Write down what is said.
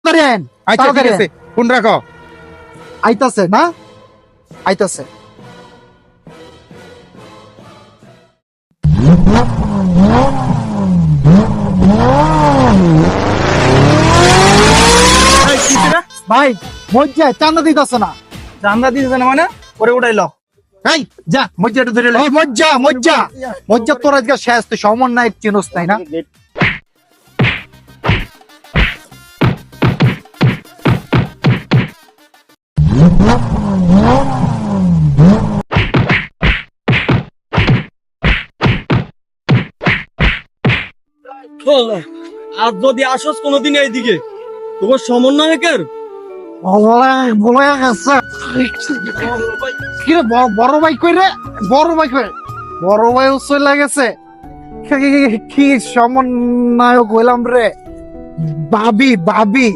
তাড়াতাড়ি আইন। আচ্ছা ঠিক তাড়াতাড়ি আছে, ফোন রাখো। আইতাছে না, আইতাছে। ভাই মজ্জা চান্দা দিতেছে না। চান্দা দিতেছে না মানে? ওরে উঠাইলো। এই যা মজ্জাটা ধরে লে। ওই মজ্জা মজ্জা মজ্জা তোর আজকে শেষ, তুই সমন্বয় চিনস তাই না? আর যদি আসস কোনোদিন এইদিকে তোমার সমন্বয়কের বলে গেছে। কি রে বড় ভাই কই রে? বড় ভাই কই? বড় ভাই চলে গেছে। কি সমন্বয়ক হইলাম রে। ভাবি ভাবি